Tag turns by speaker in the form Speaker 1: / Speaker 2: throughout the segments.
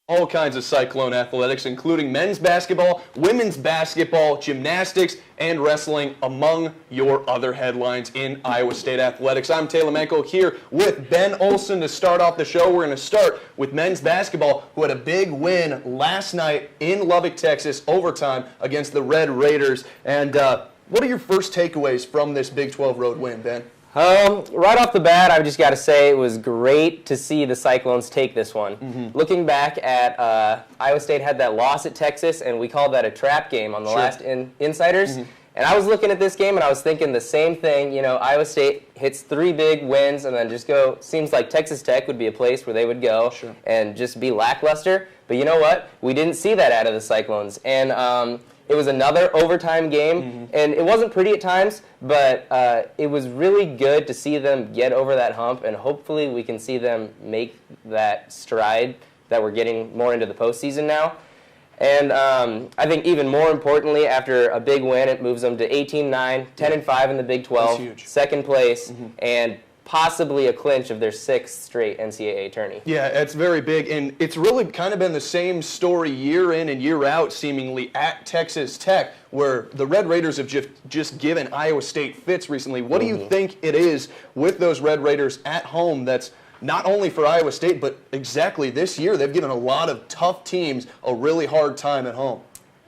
Speaker 1: All kinds of Cyclone athletics, including men's basketball, women's basketball, gymnastics, and wrestling, among your other headlines in Iowa State athletics. I'm Taylor Mankle here with Ben Olson to start off the show. We're going to start with men's basketball, who had a big win last night in Lubbock, Texas, overtime against the Red Raiders. And what are your first takeaways from this Big 12 road win, Ben?
Speaker 2: Right off the bat, I've just got to say it was great to see the Cyclones take this one. Looking back at Iowa State had that loss at Texas, and we called that a trap game on the last InCYders. And I was looking at this game, and I was thinking the same thing. You know, Iowa State hits 3 big wins, and then just seems like Texas Tech would be a place where they would go and just be lackluster. But you know what? We didn't see that out of the Cyclones. And it was another overtime game, and it wasn't pretty at times, but it was really good to see them get over that hump, and hopefully we can see them make that stride that we're getting more into the postseason now. And I think even more importantly, after a big win, it moves them to 18-9, 10-5 in the Big 12, second place, and possibly a clinch of their 6th straight NCAA tourney.
Speaker 1: Yeah, it's very big, and it's really kind of been the same story year in and year out, seemingly, at Texas Tech, where the Red Raiders have just given Iowa State fits recently. What do you think it is with those Red Raiders at home that's not only for Iowa State, but exactly this year they've given a lot of tough teams a really hard time at home?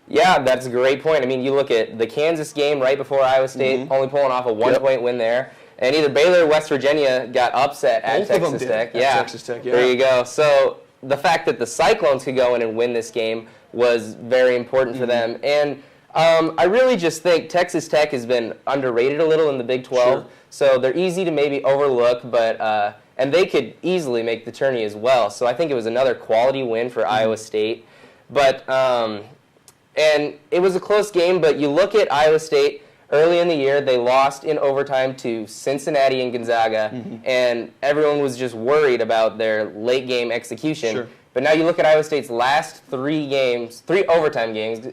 Speaker 2: Yeah, that's a great point. I mean, you look at the Kansas game right before Iowa State, only pulling off a 1-point win there. And either Baylor or West Virginia got upset at Texas Tech.
Speaker 1: Texas Tech, yeah.
Speaker 2: There you go. So the fact that the Cyclones could go in and win this game was very important for them. And I really just think Texas Tech has been underrated a little in the Big 12. So they're easy to maybe overlook, but and they could easily make the tourney as well. So I think it was another quality win for Iowa State. But and it was a close game, but you look at Iowa State. Early in the year, they lost in overtime to Cincinnati and Gonzaga, and everyone was just worried about their late-game execution. But now you look at Iowa State's last 3 overtime games,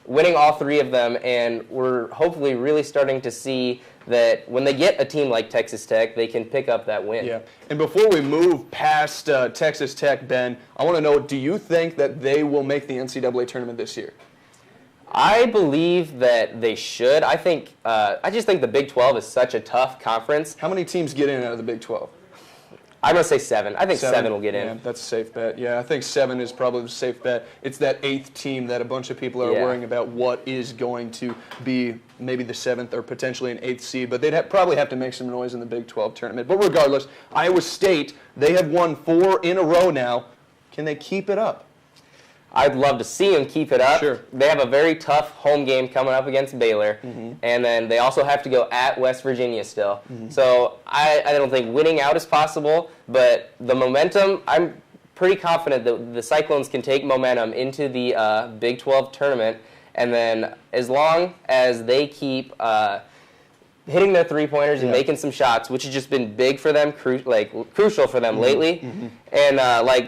Speaker 2: winning all 3 of them, and we're hopefully really starting to see that when they get a team like Texas Tech, they can pick up that win.
Speaker 1: Yeah. And before we move past Texas Tech, Ben, I want to know, do you think that they will make the NCAA tournament this year?
Speaker 2: I believe that they should. I just think the Big 12 is such a tough conference.
Speaker 1: How many teams get in out of the Big 12?
Speaker 2: I'm going to say 7. I think 7 will get in.
Speaker 1: Yeah, that's a safe bet. Yeah, I think 7 is probably the safe bet. It's that 8th team that a bunch of people are worrying about what is going to be maybe the 7th or potentially an 8th seed, but they'd probably have to make some noise in the Big 12 tournament. But regardless, Iowa State, they have won 4 in a row now. Can they keep it up?
Speaker 2: I'd love to see them keep it up. They have a very tough home game coming up against Baylor, and then they also have to go at West Virginia still. So I don't think winning out is possible, but the momentum, I'm pretty confident that the Cyclones can take momentum into the Big 12 tournament, and then as long as they keep hitting their 3-pointers and making some shots, which has just been big for them, crucial for them lately. And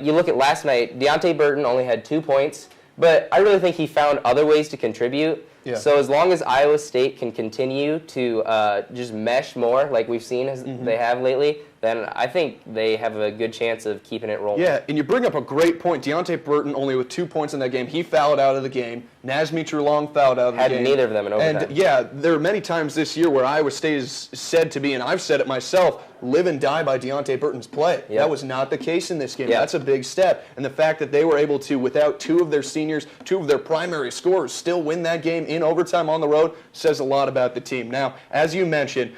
Speaker 2: you look at last night, Deontay Burton only had 2 points, but I really think he found other ways to contribute. So as long as Iowa State can continue to just mesh more like we've seen as they have lately, then I think they have a good chance of keeping it rolling.
Speaker 1: Yeah, and you bring up a great point. Deontay Burton only with 2 points in that game. He fouled out of the game. Nazmi Trulong fouled out of the game.
Speaker 2: Had neither of them in overtime.
Speaker 1: And yeah, there are many times this year where Iowa State is said to be, and I've said it myself, live and die by Deontay Burton's play. That was not the case in this game. That's a big step. And the fact that they were able to, without 2 of their seniors, 2 of their primary scorers, still win that game in overtime on the road says a lot about the team. Now, as you mentioned,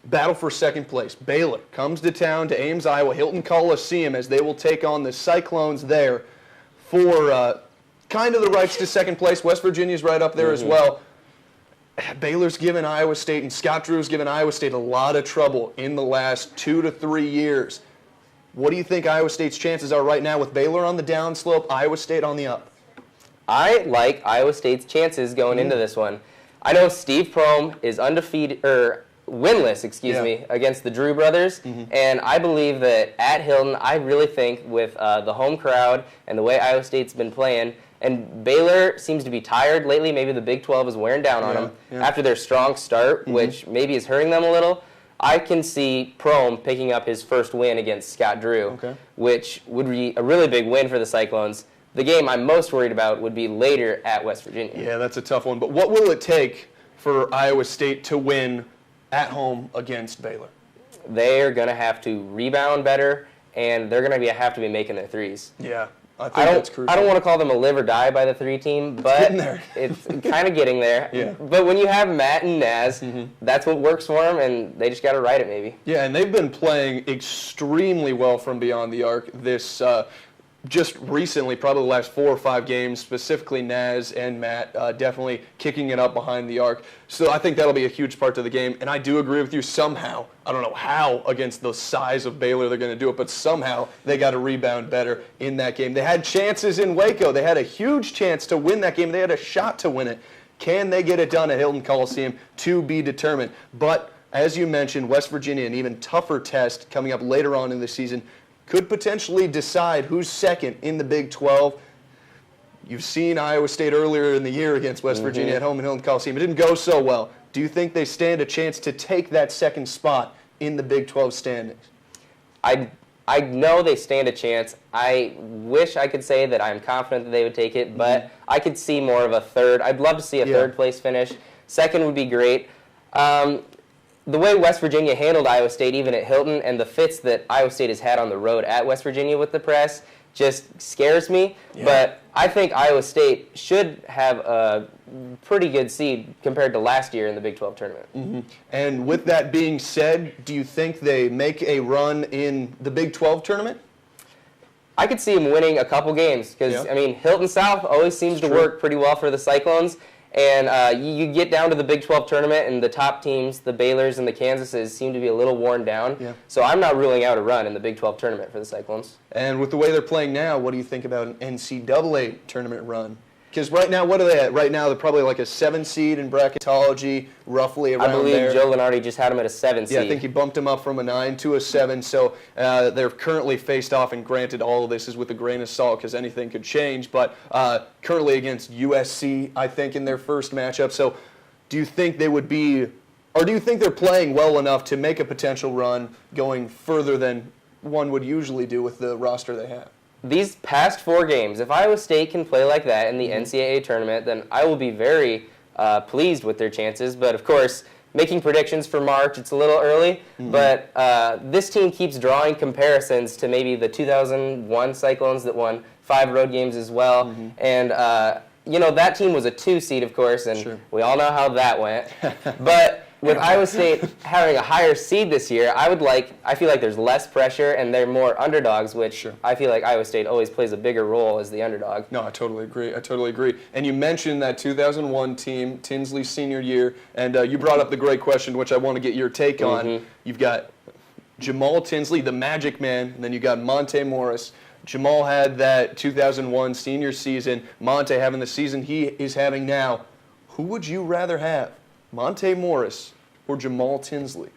Speaker 1: battle for second place. Baylor comes to town to Ames, Iowa, Hilton Coliseum, as they will take on the Cyclones there for kind of the rights to second place. West Virginia's right up there as well. Baylor's given Iowa State, and Scott Drew's given Iowa State a lot of trouble in the last 2 to 3 years. What do you think Iowa State's chances are right now with Baylor on the downslope, Iowa State on the up?
Speaker 2: I like Iowa State's chances going into this one. I know Steve Prohm is winless, against the Drew brothers, and I believe that at Hilton, I really think with the home crowd and the way Iowa State's been playing, and Baylor seems to be tired lately. Maybe the Big 12 is wearing down on them after their strong start, which maybe is hurting them a little. I can see Prohm picking up his first win against Scott Drew, which would be a really big win for the Cyclones. The game I'm most worried about would be later at West Virginia.
Speaker 1: Yeah, that's a tough one. But what will it take for Iowa State to win at home against Baylor?
Speaker 2: They're going to have to rebound better, and they're going to have to be making their threes.
Speaker 1: Yeah, I think that's crucial.
Speaker 2: I don't want to call them a live or die by the 3 team, but it's kind of getting there.
Speaker 1: Yeah.
Speaker 2: But when you have Matt and Naz, that's what works for them, and they just got to ride it maybe.
Speaker 1: Yeah, and they've been playing extremely well from beyond the arc this just recently, probably the last 4 or 5 games, specifically Naz and Matt, definitely kicking it up behind the arc. So I think that'll be a huge part to the game. And I do agree with you somehow. I don't know how against the size of Baylor they're going to do it, but somehow they got to rebound better in that game. They had chances in Waco. They had a huge chance to win that game. They had a shot to win it. Can they get it done at Hilton Coliseum? To be determined. But as you mentioned, West Virginia, an even tougher test coming up later on in the season, could potentially decide who's second in the Big 12. You've seen Iowa State earlier in the year against West Virginia at home in Hilton Coliseum. It didn't go so well. Do you think they stand a chance to take that second spot in the Big 12 standings?
Speaker 2: I know they stand a chance. I wish I could say that I'm confident that they would take it, but I could see more of a third. I'd love to see a third-place finish. Second would be great. The way West Virginia handled Iowa State, even at Hilton, and the fits that Iowa State has had on the road at West Virginia with the press just scares me. Yeah. But I think Iowa State should have a pretty good seed compared to last year in the Big 12 tournament.
Speaker 1: And with that being said, do you think they make a run in the Big 12 tournament?
Speaker 2: I could see them winning a couple games because, I mean, Hilton South always seems to work pretty well for the Cyclones. And you get down to the Big 12 tournament, and the top teams, the Baylors and the Kansases, seem to be a little worn down. Yeah. So I'm not ruling out a run in the Big 12 tournament for the Cyclones.
Speaker 1: And with the way they're playing now, what do you think about an NCAA tournament run? Because right now, what are they at? Right now, they're probably like a 7 seed in bracketology, roughly around there.
Speaker 2: I believe Joe Lenardi just had them at a 7 seed.
Speaker 1: Yeah, I think he bumped them up from a 9 to a 7. So they're currently faced off, and granted, all of this is with a grain of salt because anything could change. But currently against USC, I think, in their first matchup. So do you think they would be, or do you think they're playing well enough to make a potential run going further than one would usually do with the roster they have?
Speaker 2: These past 4 games, if Iowa State can play like that in the NCAA tournament, then I will be very pleased with their chances. But, of course, making predictions for March, it's a little early. But this team keeps drawing comparisons to maybe the 2001 Cyclones that won 5 road games as well. And, you know, that team was a 2 seed, of course, and we all know how that went. But with Iowa State having a higher seed this year, I feel like there's less pressure and they're more underdogs, which I feel like Iowa State always plays a bigger role as the underdog.
Speaker 1: No, I totally agree. And you mentioned that 2001 team, Tinsley's senior year, and you brought up the great question, which I want to get your take on. You've got Jamal Tinsley, the Magic Man, and then you got Monte Morris. Jamal had that 2001 senior season. Monte having the season he is having now. Who would you rather have? Monte Morris or Jamal Tinsley?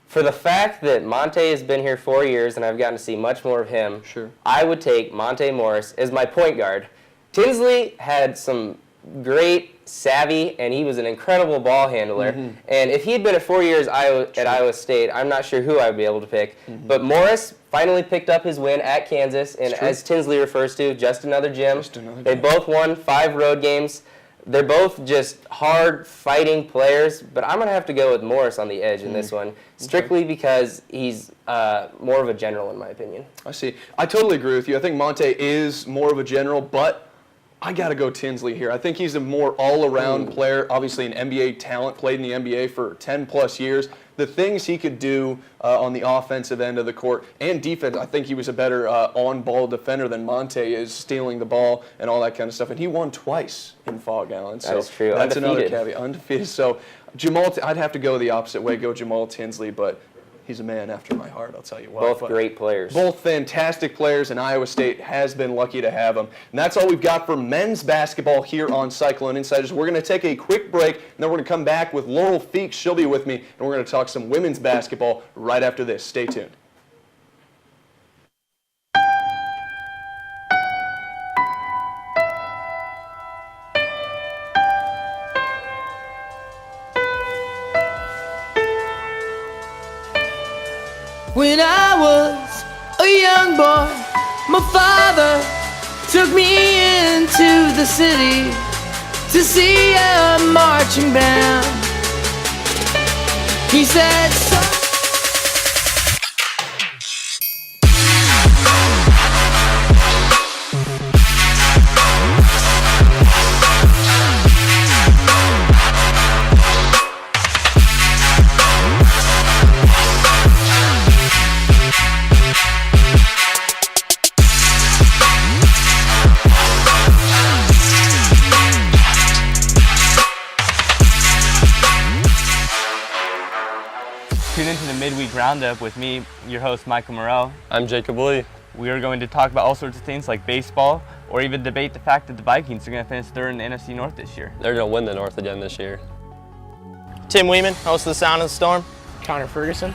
Speaker 2: For the fact that Monte has been here 4 years and I've gotten to see much more of him, I would take Monte Morris as my point guard. Tinsley had some great savvy, and he was an incredible ball handler. And if he had been at 4 years at Iowa State, I'm not sure who I would be able to pick. But Morris finally picked up his win at Kansas, and as Tinsley refers to, just another gym. They both won 5 road games. They're both just hard-fighting players, but I'm going to have to go with Morris on the edge in this one, strictly because he's more of a general, in my opinion.
Speaker 1: I see. I totally agree with you. I think Monte is more of a general, but I got to go Tinsley here. I think he's a more all-around player, obviously an NBA talent, played in the NBA for 10-plus years. The things he could do on the offensive end of the court and defense, I think he was a better on-ball defender than Monte is, stealing the ball and all that kind of stuff. And he won twice in Fog Allen. So
Speaker 2: that is true.
Speaker 1: That's
Speaker 2: Undefeated.
Speaker 1: Another caveat. Undefeated. So Jamal, I'd have to go the opposite way, go Jamal Tinsley, but he's a man after my heart, I'll tell you what.
Speaker 2: Both great players.
Speaker 1: Both fantastic players, and Iowa State has been lucky to have them. And that's all we've got for men's basketball here on Cyclone InCYders. We're going to take a quick break, and then we're going to come back with Laurel Feakes. She'll be with me, and we're going to talk some women's basketball right after this. Stay tuned.
Speaker 3: When I was a young boy, my father took me into the city to see a marching band. He said, "Son,
Speaker 4: Tune into the Midweek Roundup with me, your host, Michael Morrell.
Speaker 5: I'm Jacob Lee.
Speaker 4: We are going to talk about all sorts of things like baseball, or even debate the fact that the Vikings are going to finish third in the NFC North this year.
Speaker 5: They're going to win the North again this year.
Speaker 6: Tim Weeman, host of the Sound of the Storm.
Speaker 7: Connor Ferguson.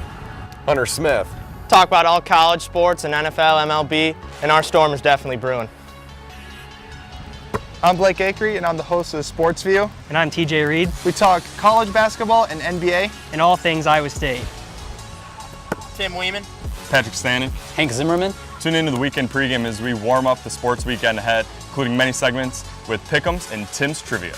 Speaker 5: Hunter Smith.
Speaker 6: Talk about all college sports and NFL, MLB, and our Storm is definitely brewing.
Speaker 8: I'm Blake Akery, and I'm the host of Sports View.
Speaker 7: And I'm TJ Reed.
Speaker 8: We talk college basketball and NBA.
Speaker 7: And all things Iowa State.
Speaker 6: Tim Weeman.
Speaker 9: Patrick Stanning.
Speaker 10: Hank Zimmerman.
Speaker 9: Tune into the weekend pregame as we warm up the sports weekend ahead, including many segments with Pick'ems and Tim's Trivia.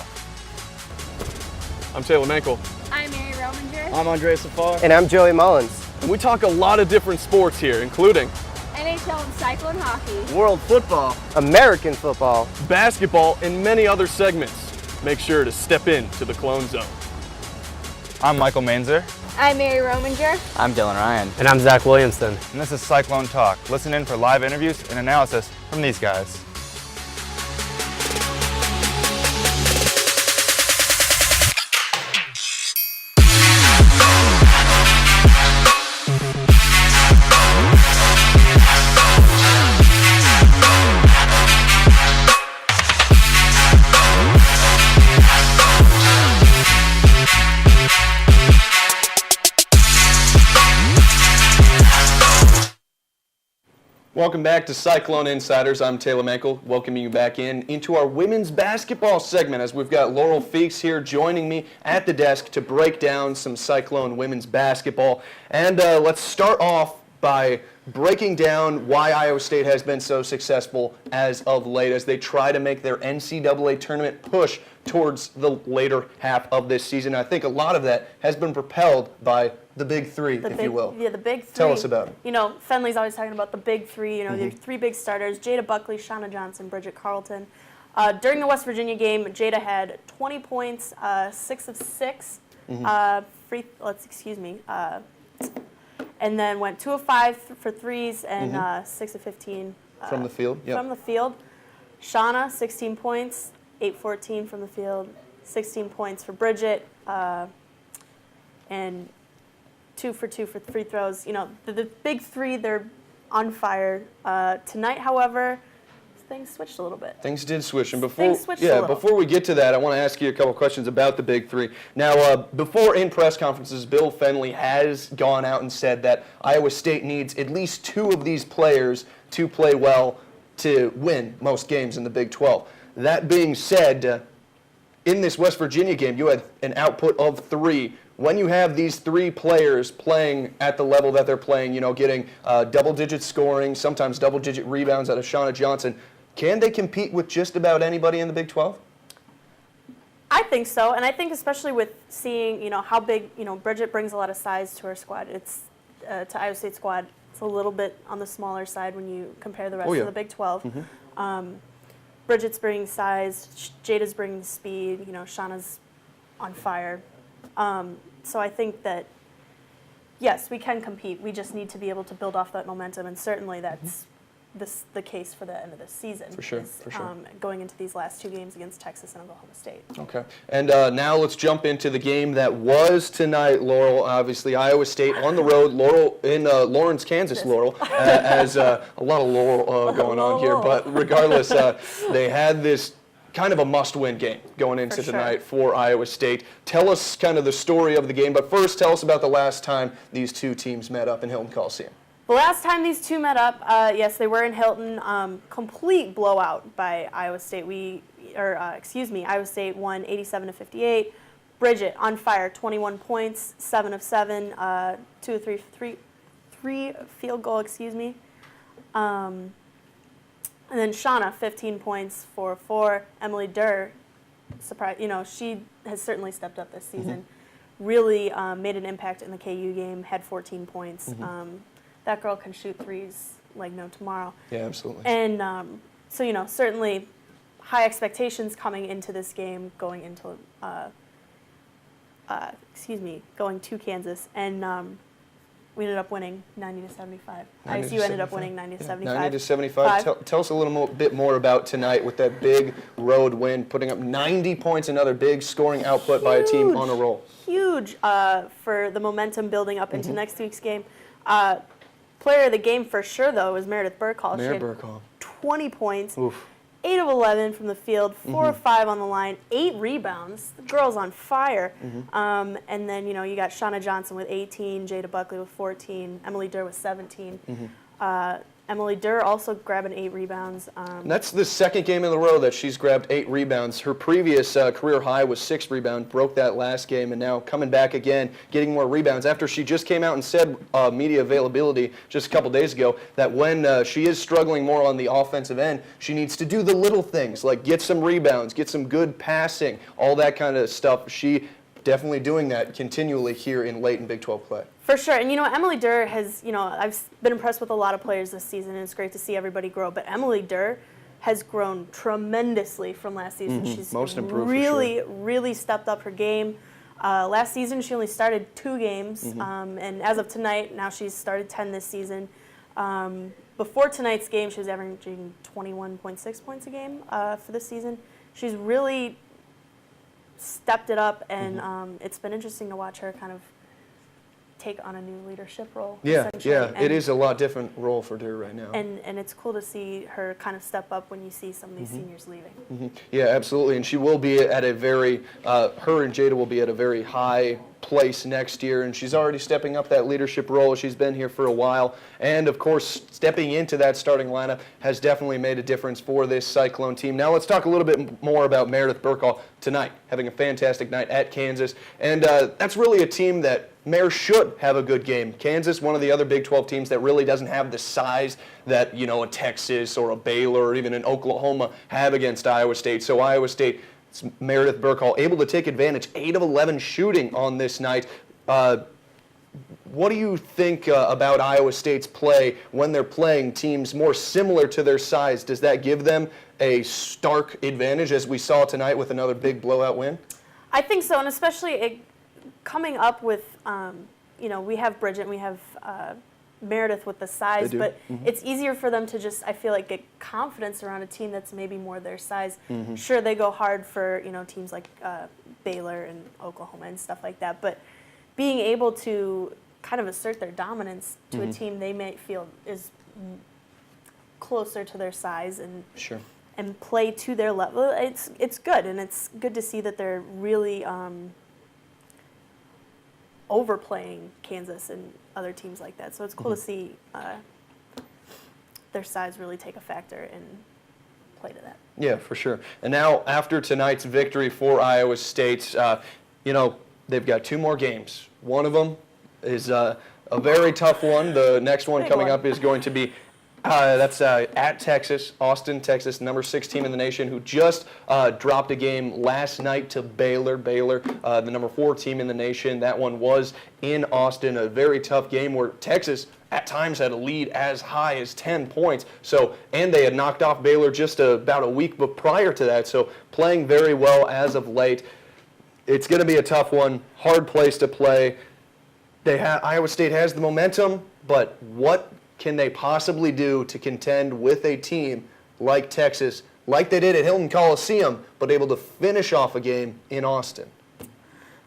Speaker 1: I'm Taylor Mankle.
Speaker 11: I'm Mary Rominger.
Speaker 7: I'm Andre Safar.
Speaker 2: And I'm Joey Mullins.
Speaker 1: And we talk a lot of different sports here, including
Speaker 11: NHL and Cyclone hockey.
Speaker 1: world football,
Speaker 2: American football,
Speaker 1: basketball, and many other segments. Make sure to step into the Clone Zone.
Speaker 8: I'm Michael Manzer.
Speaker 11: I'm Mary Rominger.
Speaker 10: I'm Dylan Ryan.
Speaker 2: and I'm Zach Williamson.
Speaker 8: And this is Cyclone Talk. Listen in for live interviews and analysis from these guys.
Speaker 1: Welcome back to Cyclone InCYders. I'm Taylor Mankle, welcoming you back into our women's basketball segment as we've got Laurel Feakes here joining me at the desk to break down some Cyclone women's basketball. And let's start off by breaking down why Iowa State has been so successful as of late as they try to make their NCAA tournament push towards the later half of this season. I think a lot of that has been propelled by the big three, if you will.
Speaker 11: Yeah, the big three.
Speaker 1: Tell us about it.
Speaker 11: You know, Fenley's always talking about the big three. You know, the three big starters: Jada Buckley, Shauna Johnson, Bridget Carlton. During the West Virginia game, Jada had 20 points, 6 of 6 and then went 2 of 5 for threes and 6 of 15
Speaker 1: From the field? Yep.
Speaker 11: From the field. Shauna, 16 points, 8-14 from the field, 16 points for Bridget, and 2 for 2 for free throws. You know, the big three, they're on fire. Tonight, however, things switched a little bit.
Speaker 1: Things did switch, and
Speaker 11: before
Speaker 1: we get to that, I want to ask you a couple questions about the big three. Now, before in press conferences, Bill Fenley has gone out and said that Iowa State needs at least 2 of these players to play well to win most games in the Big 12. That being said, in this West Virginia game, you had an output of 3. When you have these 3 players playing at the level that they're playing, you know, getting double-digit scoring, sometimes double-digit rebounds out of Shauna Johnson, can they compete with just about anybody in the Big 12?
Speaker 11: I think so, and I think especially with seeing, you know, how big, you know, Bridget brings a lot of size to her squad. It's to Iowa State squad. It's a little bit on the smaller side when you compare the rest of the Big 12. Bridget's bringing size, Jada's bringing speed. You know, Shauna's on fire. So I think that yes, we can compete. We just need to be able to build off that momentum, and certainly that's the case for the end of the season.
Speaker 1: For sure.
Speaker 11: Going into these last 2 games against Texas and Oklahoma State.
Speaker 1: Okay. And now let's jump into the game that was tonight, Laurel. Obviously, Iowa State on the road. Laurel in Lawrence, Kansas, Laurel, as a lot of Laurel going on here. But regardless, they had this kind of a must-win game going into tonight for Iowa State. Tell us kind of the story of the game, but first tell us about the last time these 2 teams met up in Hilton Coliseum.
Speaker 11: The last time these 2 met up, yes, they were in Hilton. Complete blowout by Iowa State. Iowa State won 87-58. Bridget on fire, 21 points, 7 of 7, 2 of 3 field goal, and then Shauna, 15 points for 4. Emily Durr, she has certainly stepped up this season. Really made an impact in the KU game, had 14 points. That girl can shoot threes like no tomorrow.
Speaker 1: Yeah, absolutely.
Speaker 11: And so, certainly high expectations coming into this game, going to Kansas. And we ended up winning 90-75. ISU ended up winning 90-75.
Speaker 1: 90-75. Tell us a little bit more about tonight with that big road win, putting up 90 points, another big scoring output by a team on a roll.
Speaker 11: Huge for the momentum building up into next week's game. Player of the game for sure, though, was Meredith Burkhall. She had 20 points. Oof. 8 of 11 from the field, 4 of 5 on the line, 8 rebounds. The girl's on fire. And then, you got Shauna Johnson with 18, Jada Buckley with 14, Emily Durr with 17. Emily Durr also grabbing 8 rebounds.
Speaker 1: That's the second game in a row that she's grabbed 8 rebounds. Her previous career high was 6 rebounds, broke that last game, and now coming back again, getting more rebounds after she just came out and said media availability just a couple days ago that when she is struggling more on the offensive end, she needs to do the little things like get some rebounds, get some good passing, all that kind of stuff. She definitely doing that continually here in late in Big 12 play.
Speaker 11: For sure. And, Emily Durr has, I've been impressed with a lot of players this season, and it's great to see everybody grow. But Emily Durr has grown tremendously from last season. She's
Speaker 1: most improved,
Speaker 11: really stepped up her game. Last season, she only started 2 games. And as of tonight, now she's started 10 this season. Before tonight's game, she was averaging 21.6 points a game for this season. She's really stepped it up, and it's been interesting to watch her kind of take on a new leadership role.
Speaker 1: Yeah, it is a lot different role for Durr right now.
Speaker 11: And it's cool to see her kind of step up when you see some of these seniors leaving.
Speaker 1: Yeah, absolutely, and she will be at a very, her and Jada will be at a very high place next year, and she's already stepping up that leadership role. She's been here for a while, and of course, stepping into that starting lineup has definitely made a difference for this Cyclone team. Now let's talk a little bit more about Meredith Burkhall tonight, having a fantastic night at Kansas, and that's really a team that Mare should have a good game. Kansas, one of the other Big 12 teams that really doesn't have the size that, a Texas or a Baylor or even an Oklahoma have against Iowa State. So Iowa State, Meredith Burkhall, able to take advantage, 8 of 11 shooting on this night. What do you think about Iowa State's play when they're playing teams more similar to their size? Does that give them a stark advantage, as we saw tonight with another big blowout win? I
Speaker 11: think so, and especially coming up with, we have Bridget and we have Meredith with the size, but it's easier for them to just, I feel like, get confidence around a team that's maybe more their size. Sure, they go hard for, teams like Baylor and Oklahoma and stuff like that, but being able to kind of assert their dominance to a team they may feel is closer to their size and play to their level, it's good, and it's good to see that they're really overplaying Kansas and other teams like that. So it's cool to see their size really take a factor and play to that. Yeah, for sure. And now, after tonight's victory for Iowa State, they've got 2 more games. One of them is a very tough one. The next one coming up is going to be that's at Texas, Austin, Texas, number 6 team in the nation, who just dropped a game last night to Baylor. Baylor, the number 4 team in the nation. That one was in Austin, a very tough game where Texas at times had a lead as high as 10 points. And they had knocked off Baylor just about a week prior to that. So playing very well as of late. It's going to be a tough one, hard place to play. Iowa State has the momentum, but what can they possibly do to contend with a team like Texas, like they did at Hilton Coliseum, but able to finish off a game in Austin?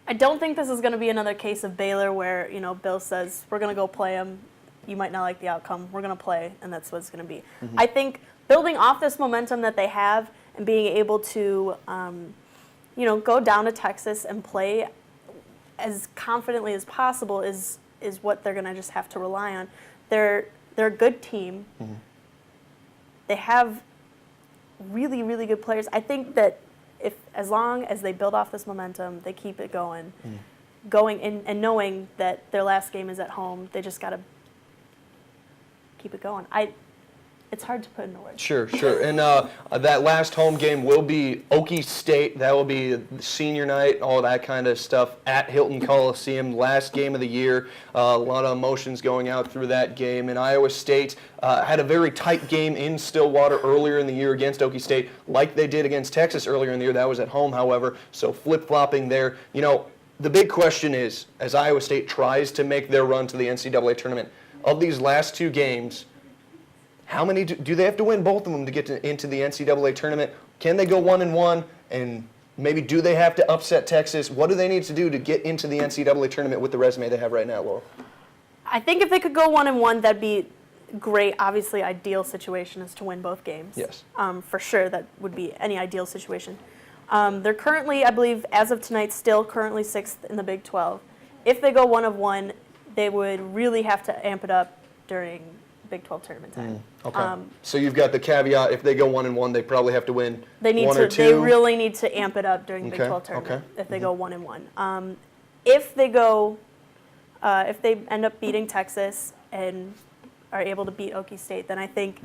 Speaker 11: I don't think this is going to be another case of Baylor where, Bill says, we're going to go play them. You might not like the outcome. We're going to play, and that's what it's going to be. I think building off this momentum that they have and being able to, go down to Texas and play as confidently as possible is what they're going to just have to rely on. They're a good team. They have really, really good players. I think that as long as they build off this momentum, they keep it going in and knowing that their last game is at home, they just got to keep it going. It's hard to put into words.
Speaker 1: Sure. And that last home game will be Okie State. That will be senior night, all that kind of stuff at Hilton Coliseum. Last game of the year. A lot of emotions going out through that game. And Iowa State had a very tight game in Stillwater earlier in the year against Okie State, like they did against Texas earlier in the year. That was at home, however. So flip-flopping there. The big question is, as Iowa State tries to make their run to the NCAA tournament, of these last 2 games, how many do they have to win both of them to get into the NCAA tournament? Can they go 1-1? And maybe do they have to upset Texas? What do they need to do to get into the NCAA tournament with the resume they have right now, Laurel?
Speaker 11: I think if they could go 1-1, that'd be great. Obviously, ideal situation is to win both games.
Speaker 1: Yes.
Speaker 11: For sure, that would be any ideal situation. They're currently, I believe, as of tonight, still currently 6th in the Big 12. If they go 1-1, they would really have to amp it up during Big 12 tournament time.
Speaker 1: Okay. So you've got the caveat: if they go 1-1, they probably have to win one or two.
Speaker 11: They really need to amp it up during the Big 12 tournament. If they go 1-1, if they end up beating Texas and are able to beat Okie State, then I think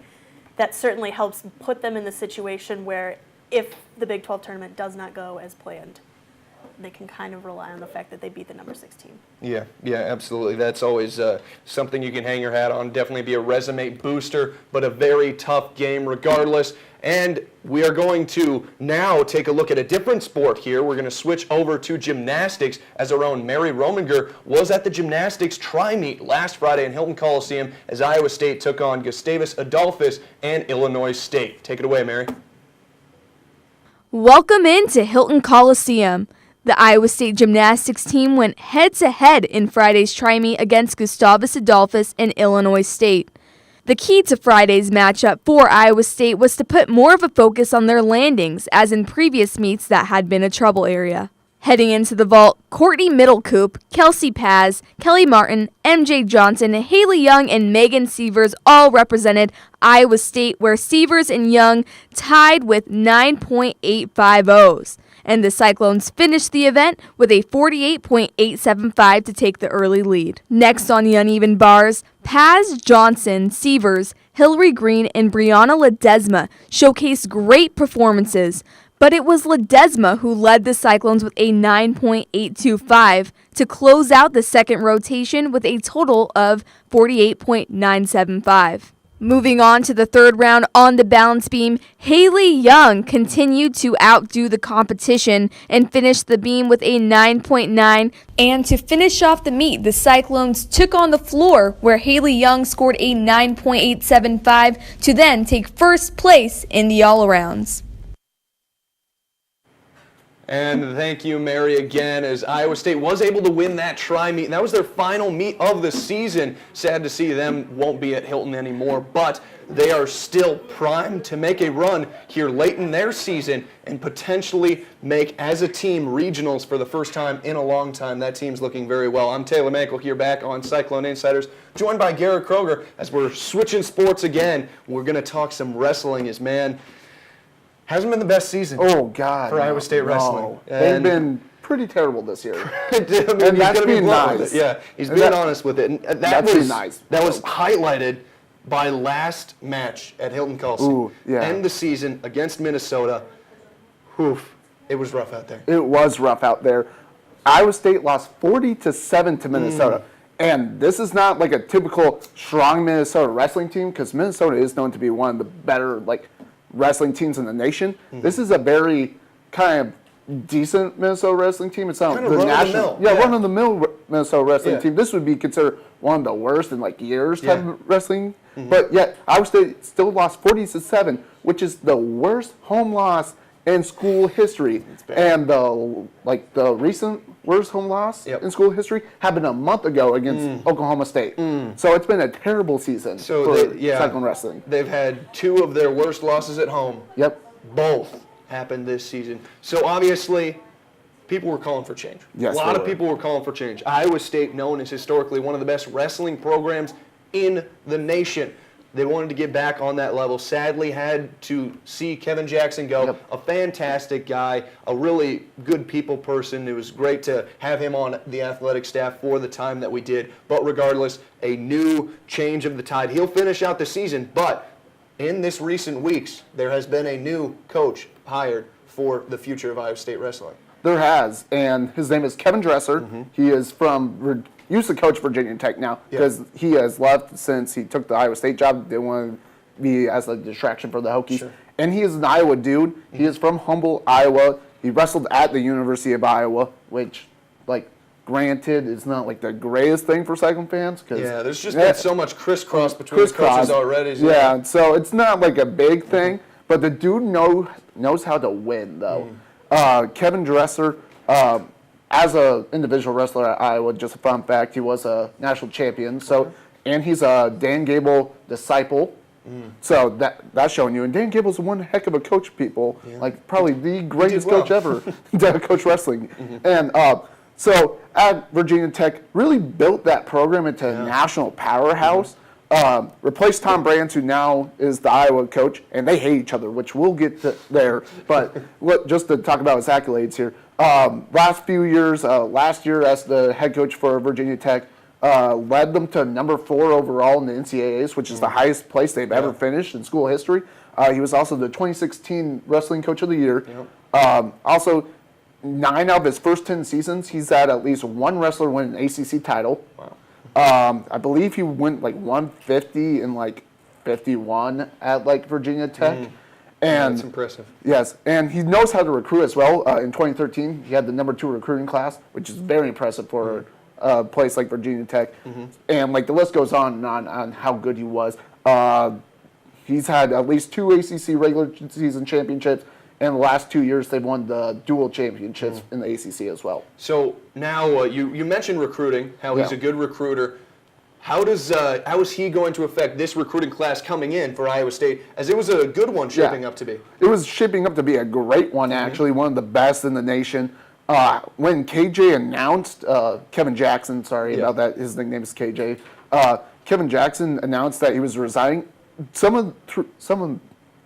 Speaker 11: that certainly helps put them in the situation where if the Big 12 tournament does not go as planned, they can kind of rely on the fact that they beat the number 6 team.
Speaker 1: Yeah, absolutely. That's always something you can hang your hat on. Definitely be a resume booster, but a very tough game regardless. And we are going to now take a look at a different sport here. We're going to switch over to gymnastics, as our own Mary Rominger was at the gymnastics tri-meet last Friday in Hilton Coliseum as Iowa State took on Gustavus Adolphus and Illinois State. Take it away, Mary.
Speaker 10: Welcome into Hilton Coliseum. The Iowa State gymnastics team went head-to-head in Friday's tri-meet against Gustavus Adolphus and Illinois State. The key to Friday's matchup for Iowa State was to put more of a focus on their landings, as in previous meets that had been a trouble area. Heading into the vault, Courtney Middlecoop, Kelsey Paz, Kelly Martin, MJ Johnson, Haley Young, and Megan Sievers all represented Iowa State, where Sievers and Young tied with 9.850s. And the Cyclones finished the event with a 48.875 to take the early lead. Next on the uneven bars, Paz, Johnson, Sievers, Hillary Green, and Brianna Ledesma showcased great performances, but it was Ledesma who led the Cyclones with a 9.825 to close out the second rotation with a total of 48.975. Moving on to the third round on the balance beam, Haley Young continued to outdo the competition and finished the beam with a 9.9. And to finish off the meet, the Cyclones took on the floor, where Haley Young scored a 9.875 to then take first place in the all-arounds.
Speaker 1: And thank you, Mary, again, as Iowa State was able to win that tri-meet. And that was their final meet of the season. Sad to see them won't be at Hilton anymore, but they are still primed to make a run here late in their season and potentially make, as a team, regionals for the first time in a long time. That team's looking very well. I'm Taylor Mankle here back on Cyclone InCYders, joined by Garrett Kroeger as we're switching sports again. We're going to talk some wrestling as, man, hasn't been the best season.
Speaker 12: Oh, God.
Speaker 1: For Iowa State wrestling.
Speaker 12: They've been pretty terrible this year.
Speaker 1: And that's being nice. Yeah, he's being honest with it. And
Speaker 12: that's nice.
Speaker 1: That was highlighted by last match at Hilton Coliseum.
Speaker 12: Ooh, yeah.
Speaker 1: End the season against Minnesota. Oof, it was rough out there.
Speaker 12: It was rough out there. Iowa State lost 40-7 to Minnesota. And this is not like a typical strong Minnesota wrestling team, because Minnesota is known to be one of the better, wrestling teams in the nation. This is a very kind of decent Minnesota wrestling team. It's not
Speaker 1: kind of
Speaker 12: the national, run-of-the-mill Minnesota wrestling team. This would be considered one of the worst in years type of wrestling. But yet, Iowa State still lost 40-7, which is the worst home loss in school history. And the recent worst home loss in school history happened a month ago against Oklahoma State. So it's been a terrible season for Cyclone wrestling.
Speaker 1: They've had two of their worst losses at home.
Speaker 12: Yep.
Speaker 1: Both happened this season. So obviously, people were calling for change.
Speaker 12: Yes,
Speaker 1: a lot of people were calling for change. Iowa State, known as historically one of the best wrestling programs in the nation. They wanted to get back on that level. Sadly, had to see Kevin Jackson go.
Speaker 12: Yep.
Speaker 1: A fantastic guy, a really good people person. It was great to have him on the athletic staff for the time that we did. But regardless, a new change of the tide. He'll finish out the season, but in this recent weeks, there has been a new coach hired for the future of Iowa State wrestling.
Speaker 12: There has, and his name is Kevin Dresser. He is used to coach Virginia Tech now because he has left since he took the Iowa State job. They want to be as a distraction for the Hokies.
Speaker 1: Sure.
Speaker 12: And he is an Iowa dude. He is from Humboldt, Iowa. He wrestled at the University of Iowa, which, like, granted, is not like the greatest thing for Cyclone fans.
Speaker 1: Yeah, there's just been so much crisscross between the coaches already.
Speaker 12: Yeah, so it's not like a big thing, but the dude knows how to win, though. Kevin Dresser, as an individual wrestler at Iowa, just a fun fact, he was a national champion. So, and he's a Dan Gable disciple. So that's showing you. And Dan Gable's one heck of a coach, people. Like probably the greatest coach ever to coach wrestling. And so at Virginia Tech, really built that program into a national powerhouse. Replaced Tom Brands, who now is the Iowa coach, and they hate each other, which we'll get to there. But just to talk about his accolades here, last few years, last year as the head coach for Virginia Tech, led them to number 4 overall in the NCAAs, which is the highest place they've ever finished in school history. He was also the 2016 Wrestling Coach of the Year. Also, 9 out of his first 10 seasons, he's had at least one wrestler win an ACC title.
Speaker 1: Wow.
Speaker 12: I believe he went like 150 and like 51 at like Virginia Tech. And
Speaker 1: that's impressive.
Speaker 12: Yes, and he knows how to recruit as well. In 2013, he had the number 2 recruiting class, which is very impressive for a place like Virginia Tech. And like the list goes on how good he was. He's had at least 2 ACC regular season championships. And the last 2 years, they've won the dual championships in the ACC as well.
Speaker 1: So now you mentioned recruiting, how he's a good recruiter. How is he going to affect this recruiting class coming in for Iowa State, as it was a good one shaping up to be?
Speaker 12: It was shaping up to be a great one, actually, one of the best in the nation. When KJ announced, Kevin Jackson, sorry about that, his nickname is KJ. Kevin Jackson announced that he was resigning. Some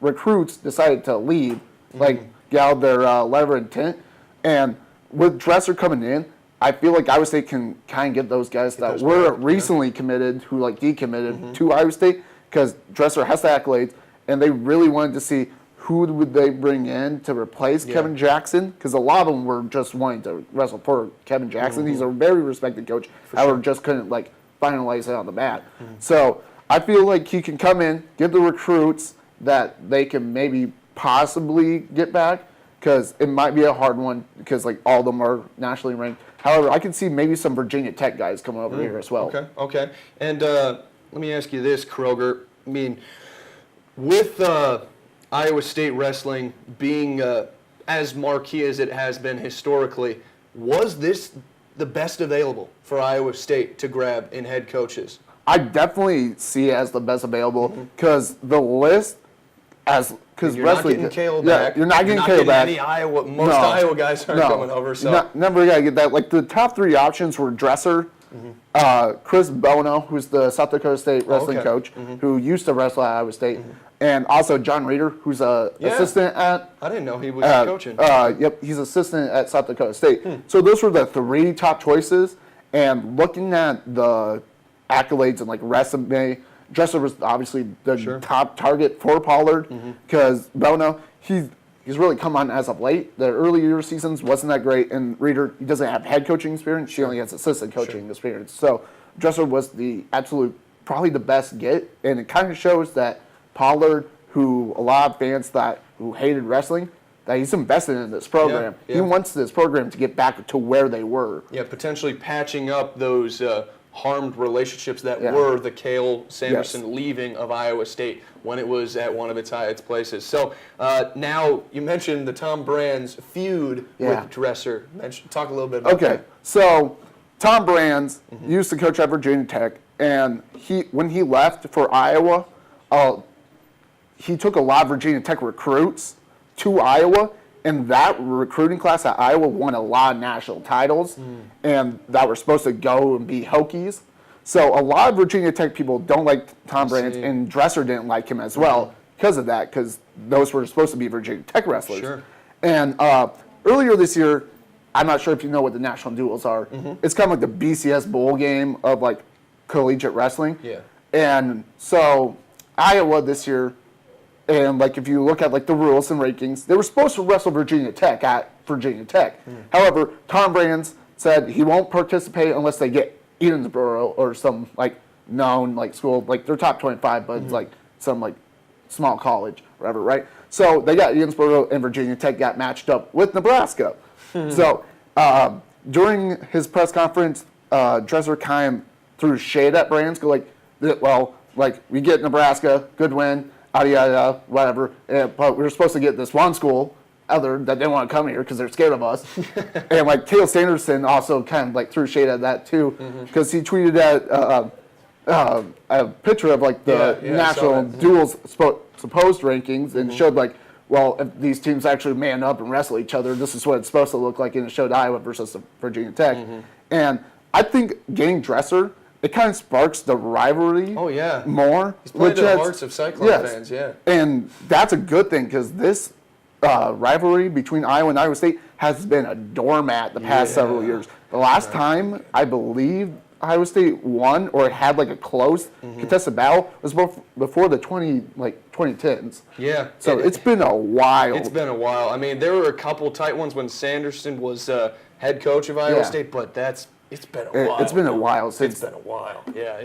Speaker 12: recruits decided to leave. Like, got their letter of intent. And with Dresser coming in, I feel like Iowa State can kind of get those guys that were recently committed, who like decommitted to Iowa State, because Dresser has the accolades, and they really wanted to see who would they bring in to replace Kevin Jackson, because a lot of them were just wanting to wrestle for Kevin Jackson. He's a very respected coach. However, just couldn't like finalize it on the mat. So I feel like he can come in, get the recruits that they can maybe possibly get back, because it might be a hard one because like all of them are nationally ranked. However, I can see maybe some Virginia Tech guys coming over here as well.
Speaker 1: Okay. And let me ask you this, Kroeger. I mean, with Iowa State wrestling being as marquee as it has been historically, was this the best available for Iowa State to grab in head coaches?
Speaker 12: I definitely see it as the best available, because the list, because
Speaker 1: you're not getting Kale back.
Speaker 12: You're not getting Kale back.
Speaker 1: Any Iowa, most Iowa guys aren't coming over. So
Speaker 12: never gotta get that. Like the top 3 options were Dresser, Chris Bono, who's the South Dakota State wrestling coach, who used to wrestle at Iowa State, and also John Reeder, who's a assistant at.
Speaker 1: I didn't know he was coaching.
Speaker 12: Yep, he's assistant at South Dakota State. So those were the 3 top choices. And looking at the accolades and like resume, Dresser was obviously the top target for Pollard, because Bono, he's really come on as of late. The earlier seasons wasn't that great, and Reeder, he doesn't have head coaching experience. She only has assistant coaching experience. So Dresser was the absolute, probably the best get, and it kind of shows that Pollard, who a lot of fans who hated wrestling, that he's invested in this program. He wants this program to get back to where they were.
Speaker 1: Yeah, potentially patching up those harmed relationships that were the Kale Sanderson leaving of Iowa State when it was at one of its highest places. So now you mentioned the Tom Brands feud with Dresser. Talk a little bit about that.
Speaker 12: So Tom Brands used to coach at Virginia Tech, and when he left for Iowa, he took a lot of Virginia Tech recruits to Iowa, and that recruiting class at Iowa won a lot of national titles, and that were supposed to go and be Hokies. So a lot of Virginia Tech people don't like Tom Brands, and Dresser didn't like him as well because of that, because those were supposed to be Virginia Tech wrestlers.
Speaker 1: Sure.
Speaker 12: And earlier this year, I'm not sure if you know what the national duels are. It's kind of like the BCS bowl game of like collegiate wrestling.
Speaker 1: Yeah.
Speaker 12: And so Iowa this year, and like if you look at like the rules and rankings, they were supposed to wrestle Virginia Tech at Virginia Tech. However, Tom Brands said he won't participate unless they get Edensboro or some like known like school, like they're top 25, but it's like some like small college, whatever, right? So they got Edensboro, and Virginia Tech got matched up with Nebraska. So during his press conference, Dresser kind of threw shade at Brands, go like, well, like we get Nebraska, good win, yada yada, whatever, but we were supposed to get this one school other that didn't want to come here because they're scared of us. And like Cale Sanderson also kind of like threw shade at that too, because he tweeted at a picture of like the national duels supposed rankings and showed like, well, if these teams actually man up and wrestle each other, this is what it's supposed to look like, and it showed Iowa versus Virginia Tech. And I think getting Dresser, it kind of sparks the rivalry more.
Speaker 1: He's played to the hearts of Cyclone fans,
Speaker 12: And that's a good thing, because this rivalry between Iowa and Iowa State has been a doormat the past several years. The last time, I believe, Iowa State won or had like a close contested battle was before the 2010s.
Speaker 1: Yeah.
Speaker 12: So it's been a while.
Speaker 1: It's been a while. I mean, there were a couple tight ones when Sanderson was head coach of Iowa State, but it's been a while.
Speaker 12: It's been a while since.
Speaker 1: It's been a while. Yeah.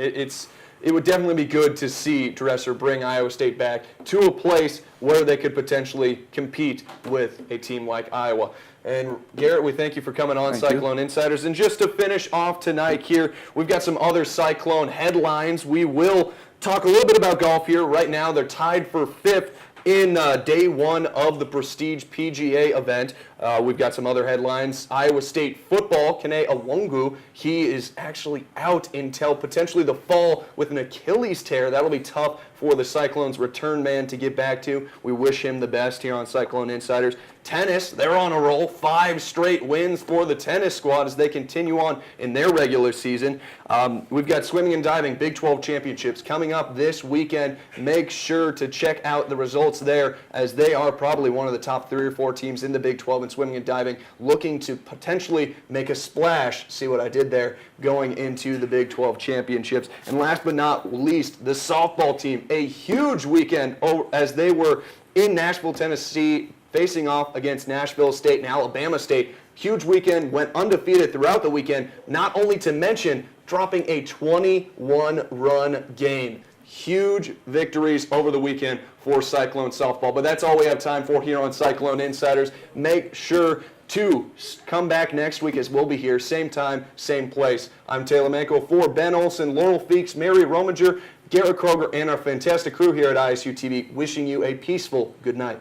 Speaker 1: It would definitely be good to see Dresser bring Iowa State back to a place where they could potentially compete with a team like Iowa. And Garrett, we thank you for coming on Cyclone InCYders. And just to finish off tonight here, we've got some other Cyclone headlines. We will talk a little bit about golf here. Right now, they're tied for 5th in day 1 of the Prestige PGA event. We've got some other headlines. Iowa State football, Kene Awongu, he is actually out until potentially the fall with an Achilles tear. That'll be tough for the Cyclones' return man to get back to. We wish him the best here on Cyclone InCYders. Tennis, they're on a roll. 5 straight wins for the tennis squad as they continue on in their regular season. We've got swimming and diving, Big 12 championships coming up this weekend. Make sure to check out the results there, as they are probably one of the top 3 or 4 teams in the Big 12 in swimming and diving, looking to potentially make a splash, see what I did there, going into the Big 12 championships. And last but not least, the softball team, a huge weekend as they were in Nashville, Tennessee, facing off against Nashville State and Alabama State. Huge weekend, went undefeated throughout the weekend, not only to mention dropping a 21-run game. Huge victories over the weekend for Cyclone softball. But that's all we have time for here on Cyclone InCYders. Make sure to come back next week, as we'll be here, same time, same place. I'm Taylor Mankle for Ben Olson, Laurel Feakes, Mary Rominger, Garrett Kroeger, and our fantastic crew here at ISU TV, wishing you a peaceful good night.